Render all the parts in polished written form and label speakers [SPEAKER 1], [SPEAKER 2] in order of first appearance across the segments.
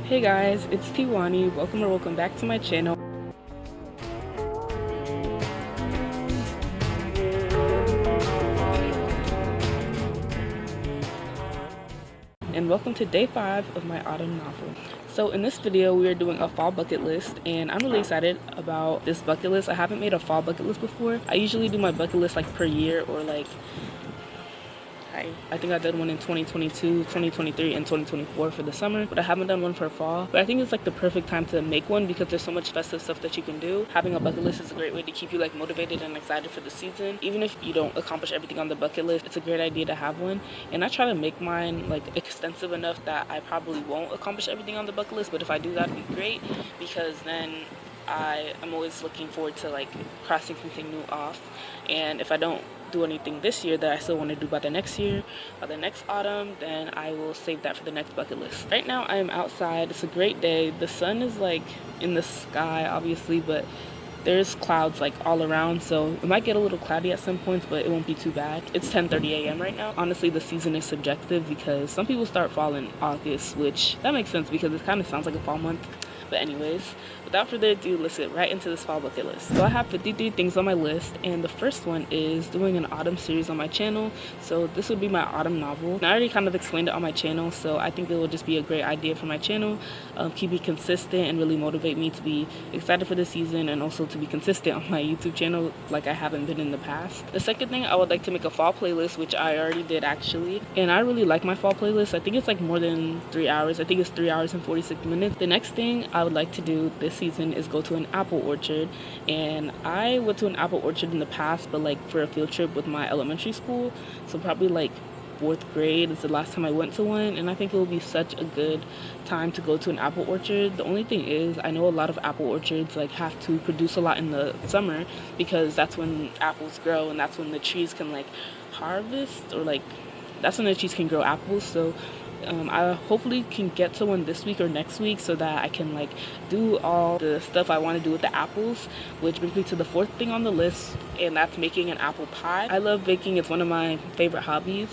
[SPEAKER 1] Hey guys, it's Tiwani. Welcome back to my channel. And welcome to day 5 of my autumn novel. So in this video we are doing a fall bucket list, and I'm really excited about this bucket list. I haven't made a fall bucket list before. I usually do my bucket list like per year, or like I think I did one in 2022, 2023, and 2024 for the summer, but I haven't done one for fall. But I think it's like the perfect time to make one because there's so much festive stuff that you can do. Having a bucket list is a great way to keep you like motivated and excited for the season. Even if you don't accomplish everything on the bucket list, it's a great idea to have one. And I try to make mine like extensive enough that I probably won't accomplish everything on the bucket list, but if I do, that'd be great, because then I am always looking forward to like crossing something new off. And if I don't do anything this year that I still want to do by the next year, by the next autumn, then I will save that for the next bucket list. Right now I am outside. It's a great day. The sun is like in the sky obviously, but there's clouds like all around, so it might get a little cloudy at some points, but it won't be too bad. It's 10:30 a.m. right now. Honestly, the season is subjective because some people start fall in August, which that makes sense because it kind of sounds like a fall month. But anyways, without further ado, let's get right into this fall bucket list. So I have 53 things on my list, and the first one is doing an autumn series on my channel. So this would be my autumn novel. And I already kind of explained it on my channel, so I think it will just be a great idea for my channel. Keep me consistent and really motivate me to be excited for the season, and also to be consistent on my YouTube channel like I haven't been in the past. The second thing, I would like to make a fall playlist, which I already did actually. And I really like my fall playlist. I think it's like more than 3 hours. I think it's 3 hours and 46 minutes. The next thing I would like to do this season is go to an apple orchard. And I went to an apple orchard in the past, but like for a field trip with my elementary school. So probably like 4th grade is the last time I went to one, and I think it will be such a good time to go to an apple orchard. The only thing is, I know a lot of apple orchards like have to produce a lot in the summer because that's when apples grow and that's when the trees can like harvest, or like that's when the trees can grow apples. So I hopefully can get to one this week or next week so that I can like do all the stuff I want to do with the apples, which brings me to the 4th thing on the list, and that's making an apple pie. I love baking. It's one of my favorite hobbies,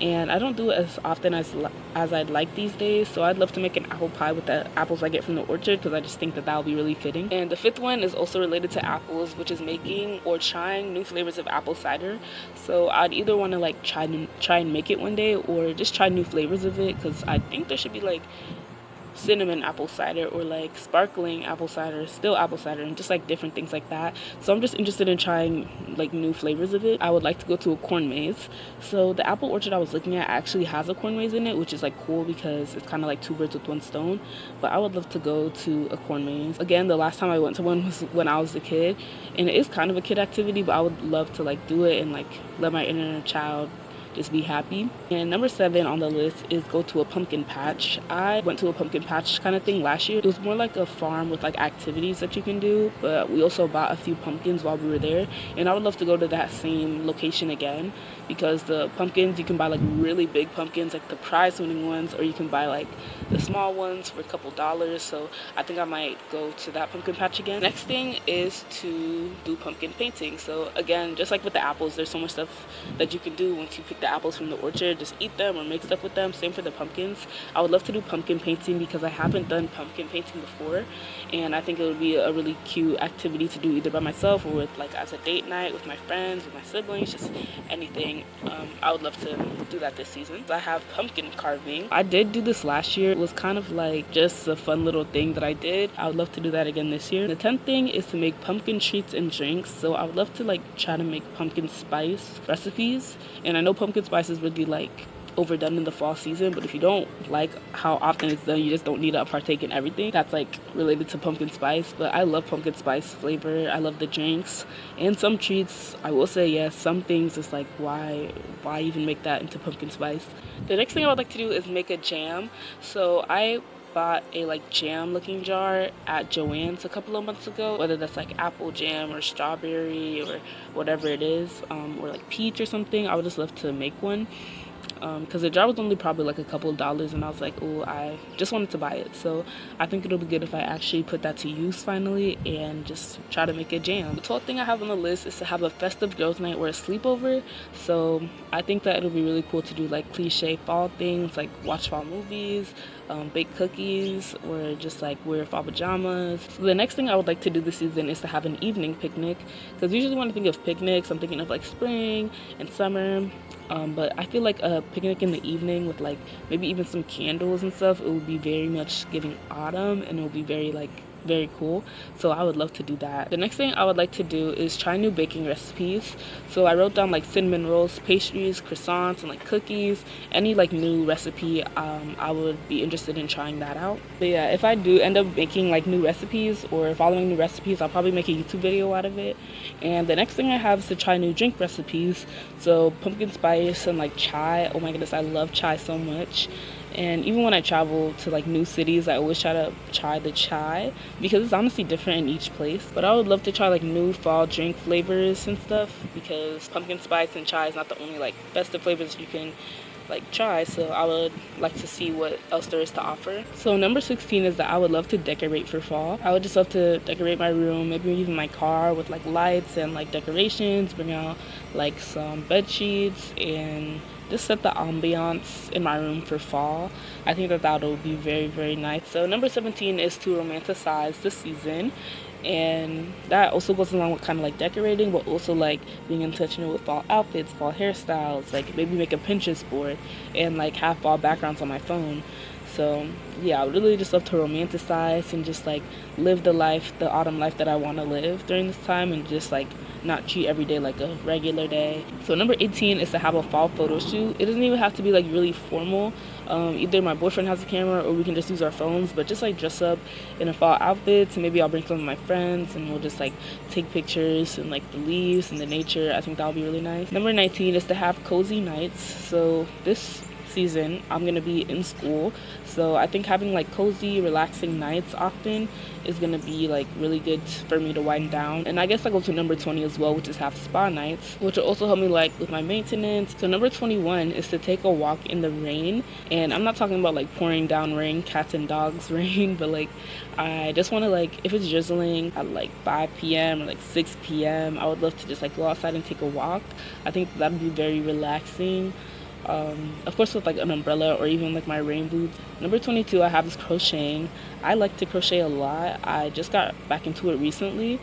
[SPEAKER 1] and I don't do it as often as I'd like these days, so I'd love to make an apple pie with the apples I get from the orchard because I just think that that would be really fitting. And the 5th one is also related to apples, which is making or trying new flavors of apple cider. So I'd either want to like try and make it one day, or just try new flavors of it, because I think there should be like cinnamon apple cider, or like sparkling apple cider, still apple cider, and just like different things like that. So I'm just interested in trying like new flavors of it. I would like to go to a corn maze. So the apple orchard I was looking at actually has a corn maze in it, which is like cool because it's kind of like 2 birds with 1 stone. But I would love to go to a corn maze. Again, the last time I went to one was when I was a kid, and it is kind of a kid activity, but I would love to like do it and like let my inner child just be happy. And number 7 on the list is go to a pumpkin patch. I went to a pumpkin patch kind of thing last year. It was more like a farm with like activities that you can do, but we also bought a few pumpkins while we were there, and I would love to go to that same location again, because the pumpkins, you can buy like really big pumpkins, like the prize winning ones, or you can buy like the small ones for a couple dollars. So I think I might go to that pumpkin patch again. Next thing is to do pumpkin painting. So again, just like with the apples, there's so much stuff that you can do once you pick the apples from the orchard. Just eat them or make stuff with them. Same for the pumpkins. I would love to do pumpkin painting because I haven't done pumpkin painting before, and I think it would be a really cute activity to do either by myself or with like as a date night with my friends, with my siblings, just anything. I would love to do that this season. I have pumpkin carving. I did do this last year. It was kind of like just a fun little thing that I did. I would love to do that again this year. The 10th thing is to make pumpkin treats and drinks. So I would love to like try to make pumpkin spice recipes, and I know pumpkin spice is really like overdone in the fall season, but if you don't like how often it's done, you just don't need to partake in everything that's like related to pumpkin spice. But I love pumpkin spice flavor. I love the drinks and some treats. I will say yes, some things it's like why even make that into pumpkin spice. The next thing I would like to do is make a jam. So I bought a like jam looking jar at Joann's a couple of months ago, whether that's like apple jam or strawberry or whatever it is, or like peach or something. I would just love to make one. Because the jar was only probably like a couple of dollars, and I was like, oh, I just wanted to buy it. So I think it'll be good if I actually put that to use finally and just try to make a jam. The 12th thing I have on the list is to have a festive girls night or a sleepover. So I think that it'll be really cool to do like cliche fall things, like watch fall movies, bake cookies, or just like wear fall pajamas. So the next thing I would like to do this season is to have an evening picnic, because usually when I think of picnics, I'm thinking of like spring and summer. But I feel like a picnic in the evening with like maybe even some candles and stuff, it would be very much giving autumn, and it would be very cool. So I would love to do that. The next thing I would like to do is try new baking recipes. So I wrote down like cinnamon rolls, pastries, croissants, and like cookies. Any like new recipe, I would be interested in trying that out. But yeah, if I do end up making like new recipes or following new recipes, I'll probably make a YouTube video out of it. And the next thing I have is to try new drink recipes. So pumpkin spice and like chai. Oh my goodness, I love chai so much. And even when I travel to like new cities, I always try to try the chai, because it's honestly different in each place. But I would love to try like new fall drink flavors and stuff, because pumpkin spice and chai is not the only like festive flavors you can like try. So I would like to see what else there is to offer. So number 16 is that I would love to decorate for fall. I would just love to decorate my room, maybe even my car, with like lights and like decorations, bring out like some bed sheets, and just set the ambiance in my room for fall. I think that would be very nice. So number 17 is to romanticize the season, and that also goes along with kind of like decorating, but also like being intentional with fall outfits, fall hairstyles, like maybe make a Pinterest board and like have fall backgrounds on my phone. So yeah, I would really just love to romanticize and just like live the autumn life that I want to live during this time, and just like not treat every day like a regular day. So number 18 is to have a fall photo shoot. It doesn't even have to be like really formal. Either my boyfriend has a camera or we can just use our phones, but just like dress up in a fall outfit, and maybe I'll bring some of my friends and we'll just like take pictures and like the leaves and the nature. I think that would be really nice. Number 19 is to have cozy nights. So this season I'm going to be in school, so I think having like cozy, relaxing nights often is going to be like really good for me to wind down. And I guess I go to number 20 as well, which is have spa nights, which will also help me like with my maintenance. So number 21 is to take a walk in the rain, and I'm not talking about like pouring down rain, cats and dogs rain, but like I just want to, like, if it's drizzling at like 5 p.m. or like 6 p.m., I would love to just like go outside and take a walk. I think that would be very relaxing. Of course with like an umbrella or even like my rain boots. Number 22 I have is crocheting. I like to crochet a lot. I just got back into it recently,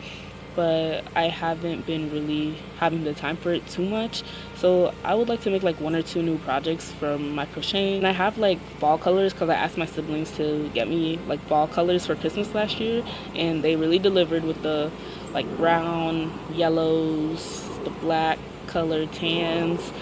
[SPEAKER 1] but I haven't been really having the time for it too much. So I would like to make like 1 or 2 new projects from my crocheting. And I have like fall colors, because I asked my siblings to get me like fall colors for Christmas last year, and they really delivered with the like brown, yellows, the black color, tans,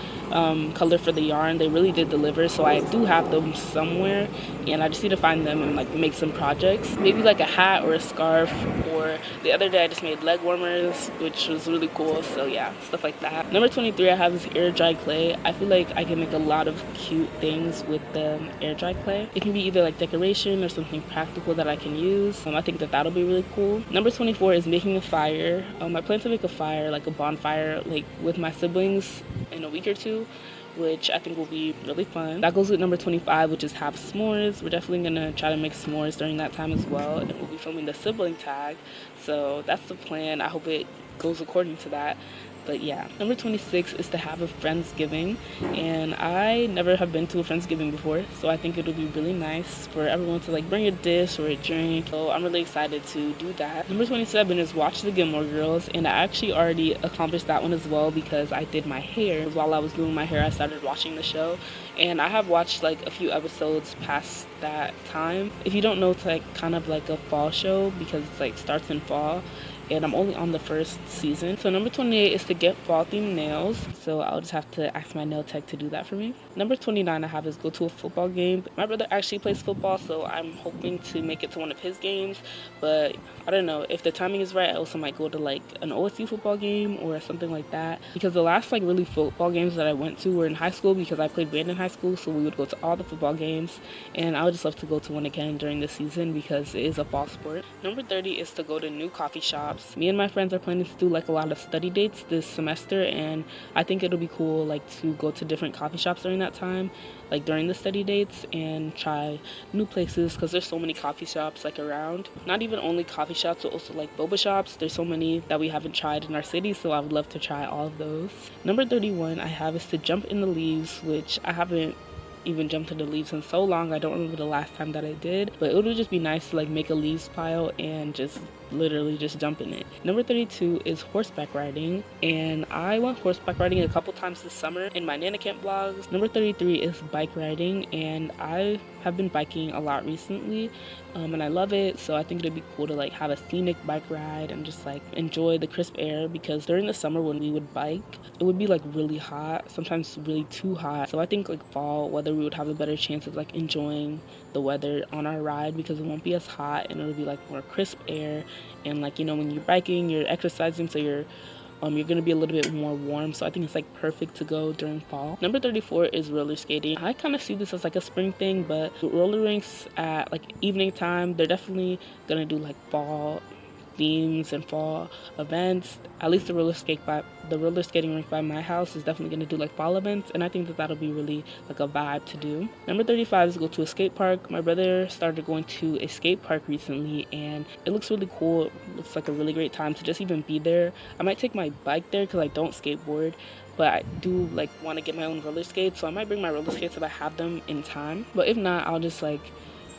[SPEAKER 1] color for the yarn. They really did deliver, so I do have them somewhere, and I just need to find them and like make some projects, maybe like a hat or a scarf. Or the other day I just made leg warmers, which was really cool. So yeah, stuff like that. Number 23 I have is air dry clay. I feel like I can make a lot of cute things with the air dry clay. It can be either like decoration or something practical that I can use. I think that that'll be really cool. Number 24 is making a fire. I plan to make a fire, like a bonfire, like with my siblings in a week or two, which I think will be really fun. That goes with number 25, which is have s'mores. We're definitely gonna try to make s'mores during that time as well, and we'll be filming the sibling tag. So that's the plan. I hope it goes according to that. But yeah, number 26 is to have a Friendsgiving, and I never have been to a Friendsgiving before, so I think it'll be really nice for everyone to like bring a dish or a drink. So I'm really excited to do that. Number 27 is watch the Gilmore Girls, and I actually already accomplished that one as well, because I did my hair. While I was doing my hair, I started watching the show, and I have watched like a few episodes past that time. If you don't know, it's like kind of like a fall show, because it's like starts in fall, and I'm only on the first season. So number 28 is to get fall themed nails. So I'll just have to ask my nail tech to do that for me. Number 29 I have is go to a football game. My brother actually plays football, so I'm hoping to make it to one of his games. But I don't know, if the timing is right, I also might go to like an OSU football game or something like that. Because the last like really football games that I went to were in high school, because I played band in high school, so we would go to all the football games. And I would just love to go to one again during the season, because it is a fall sport. Number 30 is to go to new coffee shops. Me and my friends are planning to do like a lot of study dates this semester, and I think it'll be cool like to go to different coffee shops during that time, like during the study dates, and try new places, because there's so many coffee shops like around. Not even only coffee shops, but also like boba shops. There's so many that we haven't tried in our city, so I would love to try all of those. Number 31 I have is to jump in the leaves, which I haven't even jumped into leaves in so long. I don't remember the last time that I did, but it would just be nice to like make a leaves pile and just literally just jump in it. Number 32 is horseback riding, and I went horseback riding a couple times this summer in my Nana Camp vlogs. Number 33 is bike riding, and I have been biking a lot recently, and I love it. So I think it'd be cool to like have a scenic bike ride and just like enjoy the crisp air, because during the summer when we would bike, it would be like really hot, sometimes really too hot. So I think like fall weather, we would have a better chance of like enjoying the weather on our ride, because it won't be as hot and it'll be like more crisp air. And like, you know, when you're biking, you're exercising, so you're gonna be a little bit more warm. So I think it's like perfect to go during fall. Number 34 is roller skating. I kind of see this as like a spring thing, but roller rinks at like evening time, they're definitely gonna do like fall themes and fall events. At least the roller skating rink by my house is definitely going to do like fall events, and I think that that'll be really like a vibe to do. Number 35 is go to a skate park. My brother started going to a skate park recently, and it looks really cool. It looks like a really great time to just even be there. I might take my bike there because I don't skateboard, but I do like want to get my own roller skates, so I might bring my roller skates if I have them in time. But if not, I'll just like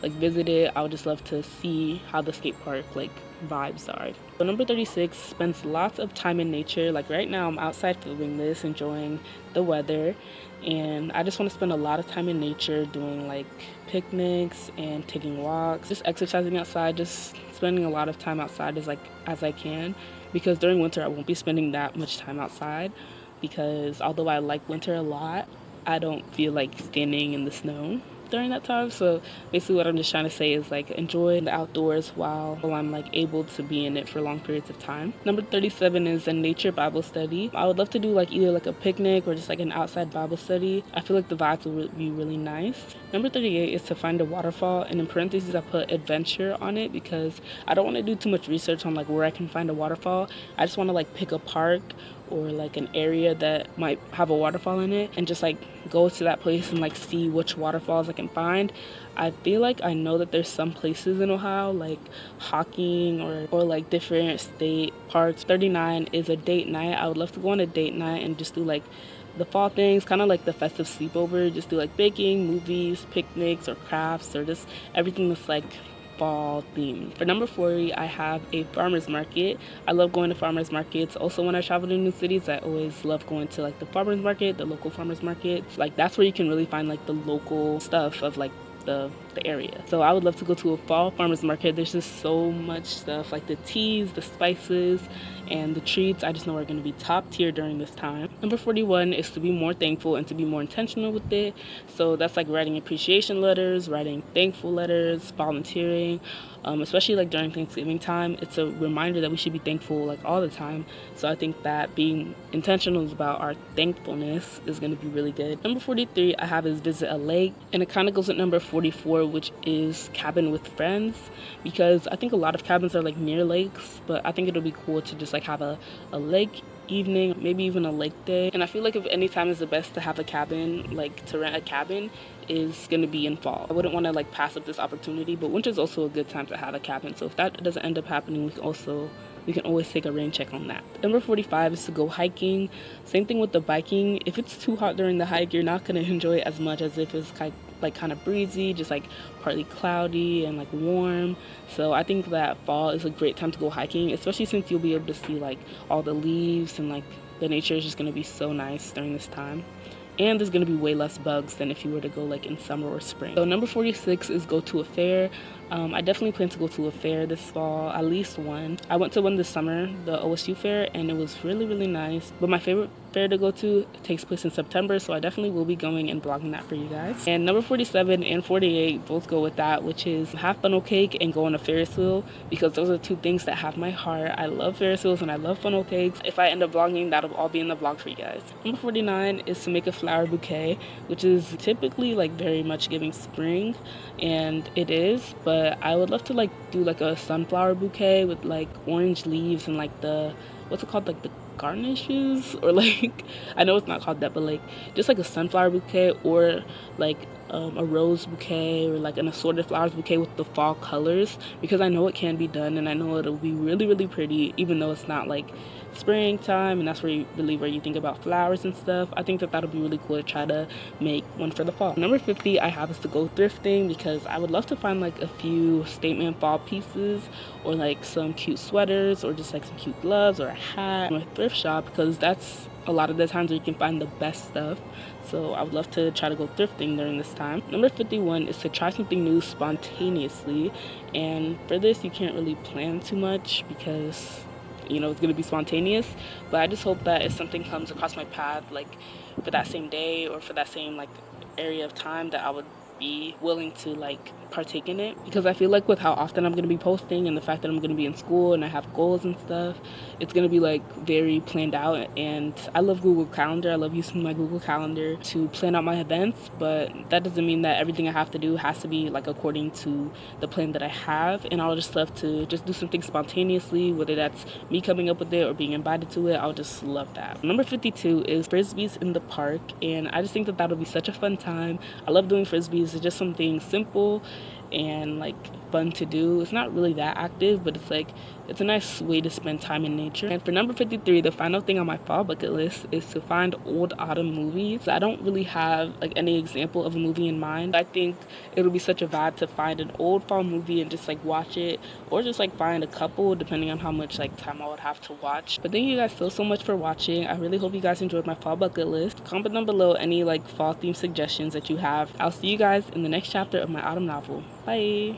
[SPEAKER 1] visit it. I would just love to see how the skate park like vibes are. So number 36 spends lots of time in nature. Like right now I'm outside filming this, enjoying the weather, and I just want to spend a lot of time in nature doing like picnics and taking walks, just exercising outside, just spending a lot of time outside as I can, because during winter I won't be spending that much time outside, because although I like winter a lot, I don't feel like standing in the snow during that time. So basically what I'm just trying to say is like enjoy the outdoors while I'm like able to be in it for long periods of time. Number 37 is a nature Bible study. I would love to do like either like a picnic or just like an outside Bible study. I feel like the vibes would be really nice. Number 38 is to find a waterfall, and in parentheses I put adventure on it because I don't want to do too much research on like where I can find a waterfall. I just want to like pick a park or like an area that might have a waterfall in it and just like go to that place and like see which waterfalls I can find. I feel like I know that there's some places in Ohio like Hocking or like different state parks. 39 is a date night. I would love to go on a date night and just do like the fall things, kind of like the festive sleepover, just do like baking, movies, picnics, or crafts, or just everything that's like fall themed. For number 40, I have a farmer's market. I love going to farmer's markets. Also, when I travel to new cities, I always love going to like the farmer's market, the local farmer's markets. Like that's where you can really find like the local stuff of like the area. So I would love to go to a fall farmer's market. There's just so much stuff, like the teas, the spices, and the treats. I just know are going to be top tier during this time. Number 41 is to be more thankful and to be more intentional with it. So that's like writing appreciation letters, writing thankful letters, volunteering, especially like during Thanksgiving time. It's a reminder that we should be thankful like all the time. So I think that being intentional about our thankfulness is going to be really good. Number 43 I have is visit a lake, and it kind of goes with number 44, which is cabin with friends, because I think a lot of cabins are like near lakes, but I think it'll be cool to just like have a lake evening, maybe even a lake day. And I feel like if any time is the best to have a cabin, like to rent a cabin, is going to be in fall. I wouldn't want to like pass up this opportunity, but winter is also a good time to have a cabin. So if that doesn't end up happening, we can always take a rain check on that. Number 45 is to go hiking. Same thing with the biking. If it's too hot during the hike, you're not going to enjoy it as much as if it's like kind of breezy, just like partly cloudy and like warm. So I think that fall is a great time to go hiking, especially since you'll be able to see like all the leaves, and like the nature is just going to be so nice during this time. And there's going to be way less bugs than if you were to go like in summer or spring. So number 46 is go to a fair. I definitely plan to go to a fair this fall, at least one. I went to one this summer, the OSU fair, and it was really, really nice. But my favorite fair to go to takes place in September, so I definitely will be going and vlogging that for you guys. And number 47 and 48 both go with that, which is have funnel cake and go on a Ferris wheel, because those are two things that have my heart. I love Ferris wheels and I love funnel cakes. If I end up vlogging, that'll all be in the vlog for you guys. Number 49 is to make a flower bouquet, which is typically like very much giving spring, and it is, but I would love to like do like a sunflower bouquet with like orange leaves and like the, what's it called, like the garnishes, or like I know it's not called that, but like just like a sunflower bouquet, or like a rose bouquet, or like an assorted flowers bouquet with the fall colors, because I know it can be done and I know it'll be really, really pretty, even though it's not like springtime and that's where you think about flowers and stuff. I think that that'll be really cool to try to make one for the fall. Number 50 I have is to go thrifting, because I would love to find like a few statement fall pieces, or like some cute sweaters, or just like some cute gloves or a hat, or a thrift shop, because that's a lot of the times where you can find the best stuff. So I would love to try to go thrifting during this time. Number 51 is to try something new spontaneously, and for this you can't really plan too much because it's going to be spontaneous, but I just hope that if something comes across my path, like for that same day or for that same like area of time, that I would be willing to like partake in it, because I feel like with how often I'm going to be posting and the fact that I'm going to be in school and I have goals and stuff, it's going to be like very planned out. And I love Google Calendar. I love using my Google Calendar to plan out my events, but that doesn't mean that everything I have to do has to be like according to the plan that I have. And I'll just love to just do something spontaneously, whether that's me coming up with it or being invited to it. I'll just love that. Number 52 is frisbees in the park, and I just think that that'll be such a fun time. I love doing frisbees. It's just something simple and like fun to do. It's not really that active, but it's a nice way to spend time in nature. And for number 53, the final thing on my fall bucket list is to find old autumn movies. I don't really have like any example of a movie in mind. I think it'll be such a vibe to find an old fall movie and just like watch it, or just like find a couple depending on how much like time I would have to watch. But thank you guys so much for watching. I really hope you guys enjoyed my fall bucket list. Comment down below any like fall theme suggestions that you have. I'll see you guys in the next chapter of my autumn novel. Bye.